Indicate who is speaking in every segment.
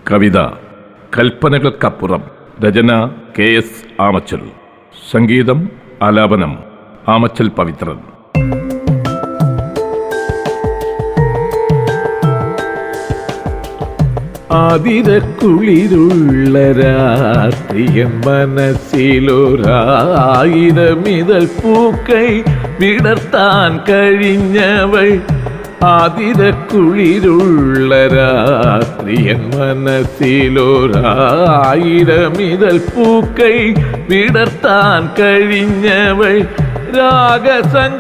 Speaker 1: കവിത കൽപ്പനകൾക്കപ്പുറം. രചന KS Amachal. സംഗീതം ആലാപനം ആമച്ചൽ പവിത്രൻ.
Speaker 2: ആതിരക്കുളിരുള്ള രാത്രിയൻ മനസ്സിലൊരായിരമിതൾ പൂക്കൈ വിടർത്താൻ കഴിഞ്ഞവൾ. ആതിരക്കുളിരുള്ള രാത്രിയൻ മനസ്സിലൊരായിരമിതൾ പൂക്കൈ വിടർത്താൻ കഴിഞ്ഞവൾ. രാഗസംഗമത്തിലെ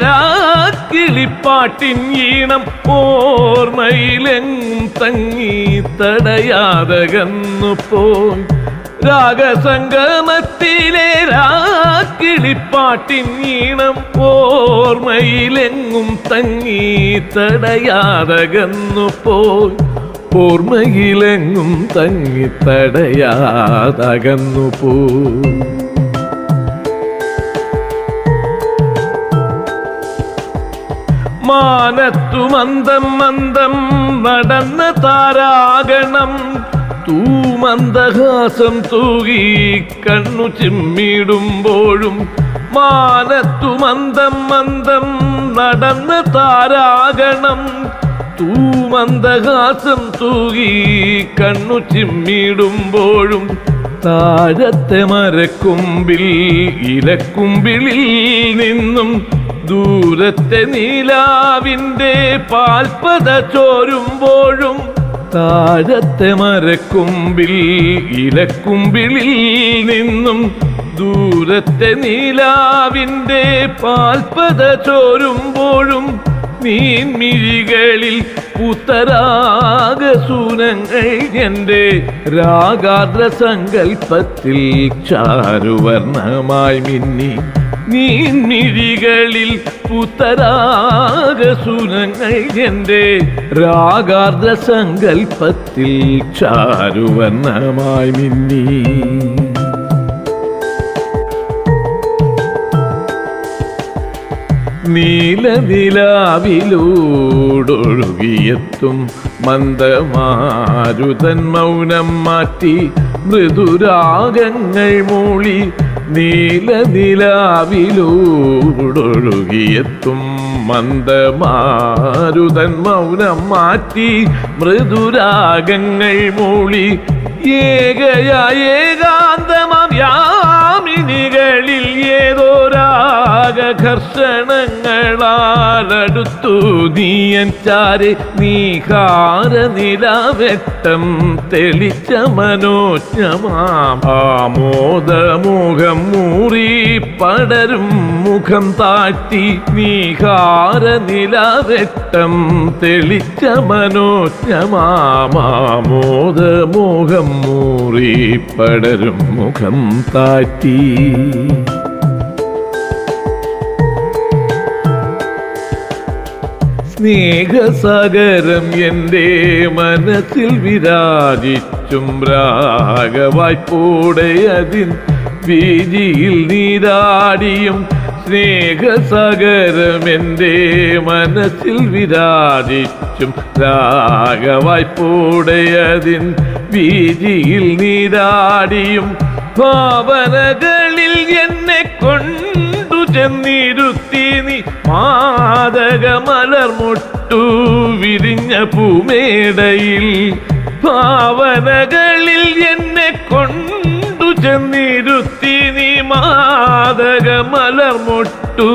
Speaker 2: രാക്കിളിപ്പാട്ടിൻ ഈണം ഓർമ്മയിലെങ്ങും തങ്ങി തടയാതകന്നു പോയി. രാഗസംഗമത്തിലെ രാക്കിളിപ്പാട്ടിൻ ഈണം ഓർമ്മയിലെങ്ങും തങ്ങി തടയാതകന്നു പോയി. ഓർമ്മയിലെങ്ങും തങ്ങി തടയാതകന്നു പോയി. മാനത്തു മന്ദം മന്ദം നടന്ന താരാഗണം തൂമന്ദഹാസം തൂകി കണ്ണു ചിമ്മിടുമ്പോഴും. മാനത്തു മന്ദം മന്ദം നടന്ന താരാഗണം തൂമന്ദഹാസം തൂകി കണ്ണു ചിമ്മിടുമ്പോഴും. താഴത്തെ മരക്കൊമ്പിൽ ഇലക്കുമ്പിളിൽ നിന്നും ദൂരത്തെ നീലാവിൻ്റെ പാൽപ്പത ചോരുമ്പോഴും. താഴത്തെ മരക്കൊമ്പിൽ ഇലക്കുമ്പിളിൽ നിന്നും ദൂരത്തെ നീലാവിൻ്റെ പാൽപ്പത ചോരുമ്പോഴും. നീൻമിഴികളിൽ പൂത്തരാഗസൂനങ്ങൾ എൻ്റെ രാഗാദ്ര സങ്കൽപ്പത്തിൽ ചാരുവർണ്ണമായി മിന്നി. നീൻമിഴികളിൽ പൂത്തരാഗസൂനങ്ങൾ എൻ്റെ രാഗാർദ്ര സങ്കൽപ്പത്തിൽ ചാരുവർണ്ണമായി മിന്നി. നീലനിലാവിലൂടൊഴുകിയെത്തും മന്ദമാരുതൻ മൗനം മാറ്റി മൃദുരാഗങ്ങൾ മൂളി. നീലനിലാവിലൂടൊഴുകിയെത്തും മന്ദമാരുതൻ മൗനം മാറ്റി മൃദുരാഗങ്ങൾ മൂളി. ഏകാന്തമാം യാമിനികളിൽ ഏതോ രാഗഘർഷണങ്ങളാലടുത്തു നീയൻ ചാരെ. നീഹാര നിലവെട്ടം തെളിച്ച മനോജ്ഞമാം ആമോദമുഖം മൂറി പടരും മുഖം താഴ്ത്തി. നീഹാര നിലവെട്ടം തെളിച്ച മനോജ്ഞമാം ആമോദമുഖം മൂറി പടരും മുഖം താഴ്ത്തി. സ്നേഹസാഗരം എൻ്റെ മനസ്സിൽ വിരാജിച്ചും രാഗവായ്പോടെ അതിൻ വീതിയിൽ നീരാടിയും. സ്നേഹസാഗരം എൻ്റെ മനസ്സിൽ വിരാജിച്ചും രാഗവായ്പോടെ അതിൻ വീതിയിൽ നീരാടിയും. ഭാവനകളിൽ എന്നെ കൊണ്ടു ചെന്നിരുത്തി നീ മാദകമലർമുട്ടു വിരിഞ്ഞ പൂമേടയിൽ. ഭാവനകളിൽ എന്നെ കൊണ്ടു ചെന്നിരുത്തി നീ മാദകമലർമുട്ടു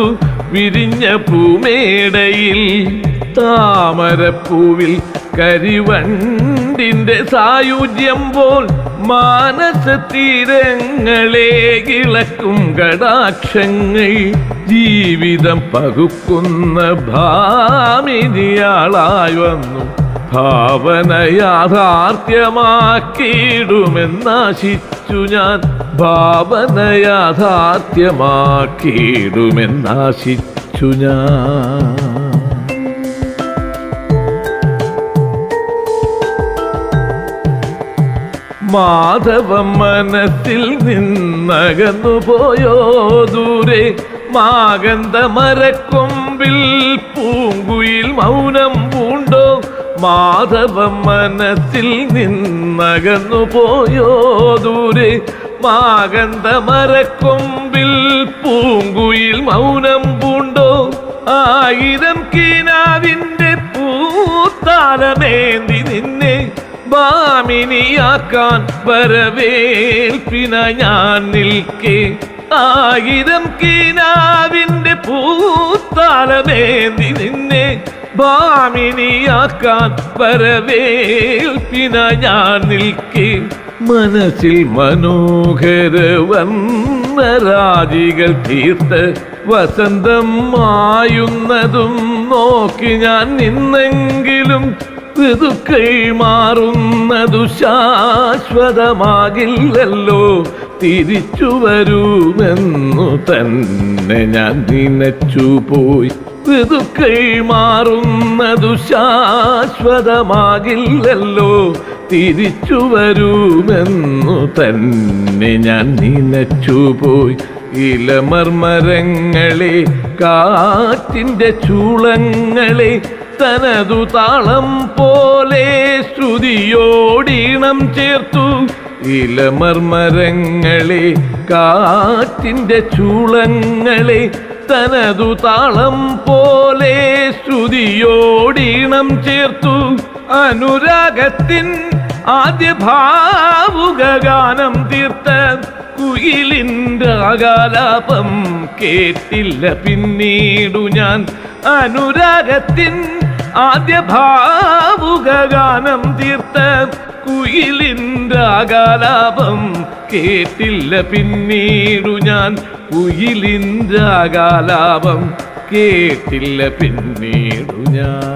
Speaker 2: വിരിഞ്ഞ പൂമേടയിൽ. താമരപ്പൂവിൽ കരിവണ്ടിൻ്റെ സായുജ്യം പോൽ മാനസതീരങ്ങളെ ഇളക്കും കടാക്ഷങ്ങൾ. ജീവിതം പകുക്കുന്ന ഭാമിനിയാളായി വന്നു ഭാവന യാഥാർത്ഥ്യമാക്കിയിടുമെന്നാശിച്ചു ഞാൻ. ഭാവന യാഥാർത്ഥ്യമാക്കിയിടുമെന്നാശിച്ചു ഞാൻ. മാധവം മനസ്സിൽ നിന്നകന്നു പോയോ ദൂരെ. മാഗന്ധ മരക്കൊമ്പിൽ പൂങ്കുയിൽ മൗനം പൂണ്ടോ. മാധവം മനസ്സിൽ നിന്നകന്നു പോയോ ദൂരെ മാകന്തമരക്കൊമ്പിൽ പൂങ്കുയിൽ മൗനം പൂണ്ടോ ആയിരം കിനാവിൻ്റെ പൂത്താലമേന്തി നിന്നെ ഭാമിനിയാക്കാൻ വരവേൽപ്പിന ഞാൻ നിൽക്കേ ആയിരം കിനാവിൻ്റെ പൂത്താലമേന്തി നിന്നെ ഭാമിനിയാക്കാൻ വരവേൽപ്പിന ഞാൻ നിൽക്കേ മനസ്സിൽ മനോഹര വർണ്ണരാജികൾ തീർത്ത് വസന്തം മായുന്നതും നോക്കി ഞാൻ നിന്നെങ്കിലും ഋതുക്കൾ മാറുന്നതു ശാശ്വതമാകില്ലല്ലോ തിരിച്ചു വരുമെന്നു തന്നെ ഞാൻ നനച്ചുപോയി ഋതുക്കൾ മാറുന്നതു ശാശ്വതമാകില്ലല്ലോ തിരിച്ചു വരുമെന്നു തന്നെ ഞാൻ നനച്ചുപോയി ഇലമർമരങ്ങളെ കാറ്റിൻ്റെ ചൂളങ്ങളെ തനതു താളം പോലെ ശ്രുതിയോടീണം ചേർത്തു ഇലമർമരങ്ങളെ കാറ്റിൻ്റെ ചൂളങ്ങളെ തനതു താളം പോലെ ശ്രുതിയോടീണം ചേർത്തു അനുരാഗത്തിൻ ആദ്യ ഭാവുക ഗാനം തീർത്ത കുയിലിൻ്റെ ആകാലാപം കേട്ടില്ല പിന്നീടു ഞാൻ അനുരാഗത്തിൻ ആദ്യ ഭാവുക ഗാനം തീർത്ത കുയിലിൻ്റെ ആകാലാപം കേട്ടില്ല പിന്നീടു ഞാൻ കുയിലിൻ്റെ ആകാലാപം കേട്ടില്ല പിന്നീടു ഞാൻ